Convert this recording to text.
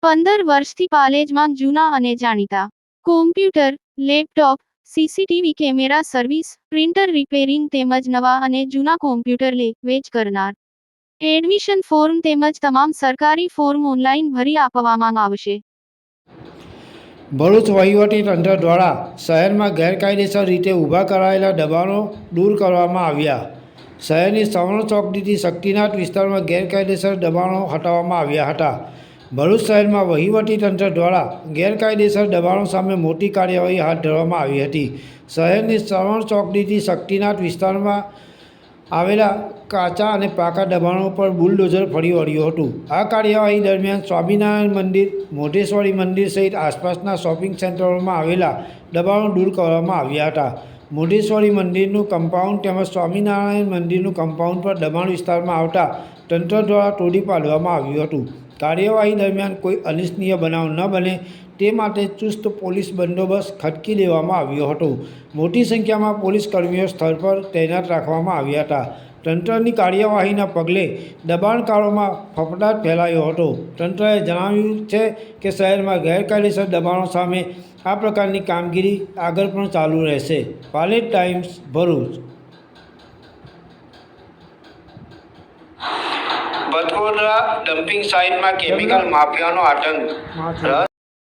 15 વર્ષથી પાલેજમાં જૂના અને જાણીતા computer, laptop, CCTV camera service, printer repairing તેમજ નવા અને જૂના કોમ્પ્યુટર લે વેચ કરનાર. એડમિશન ફોર્મ તેમજ તમામ સરકારી ફોર્મ ઓનલાઈન ભરી આપવામાં આવશે. ભરૂચ વહીવટીતંત્ર દ્વારા શહેરમાં ગેરકાયદેસર રીતે ઊભા કરાયેલા દબાણો દૂર કરવામાં આવ્યા. શહેરની સવર્ણ ચોકડીથી શક્તિનાથ વિસ્તારમાં ગેરકાયદેસર દબાણો હટાવવામાં આવ્યા હતા. ભરૂચ શહેરમાં વહીવટીતંત્ર દ્વારા ગેરકાયદેસર દબાણો સામે મોટી કાર્યવાહી હાથ ધરવામાં આવી હતી. શહેરની સવર્ણ ચોકડીથી શક્તિનાથ વિસ્તારમાં આવેલા કાચા અને પાકા દબાણો પર બુલડોઝર ફરી વળ્યું હતું. આ કાર્યવાહી દરમિયાન સ્વામિનારાયણ મંદિર, મોઢેશ્વરી મંદિર સહિત આસપાસના શોપિંગ સેન્ટરોમાં આવેલા દબાણો દૂર કરવામાં આવ્યા હતા. મોઢેશ્વરી મંદિરનું કમ્પાઉન્ડ તેમજ સ્વામિનારાયણ મંદિરનું કમ્પાઉન્ડ પર દબાણ વિસ્તારમાં આવતા તંત્ર દ્વારા તોડી પાડવામાં આવ્યું હતું. કાર્યવાહી દરમિયાન કોઈ અનિચ્છનીય બનાવ ન બને તે માટે ચુસ્ત પોલીસ બંદોબસ્ત ખડકી દેવામાં આવ્યો હતો. મોટી સંખ્યામાં પોલીસ કર્મીઓ સ્થળ પર તૈનાત રાખવામાં આવ્યા હતા. તંત્રની કાર્યવાહીના પગલે દબાણકારોમાં ફફડાટ ફેલાયો હતો. તંત્રએ જણાવ્યું છે કે શહેરમાં ગેરકાયદેસર દબાણો સામે આ પ્રકારની કામગીરી આગળ પણ ચાલુ રહેશે. પાલેજ ટાઈમ્સ, ભરૂચ. બતકોદરા ડમ્પિંગ સાઇટમાં કેમિકલ માફિયાનો આતંક.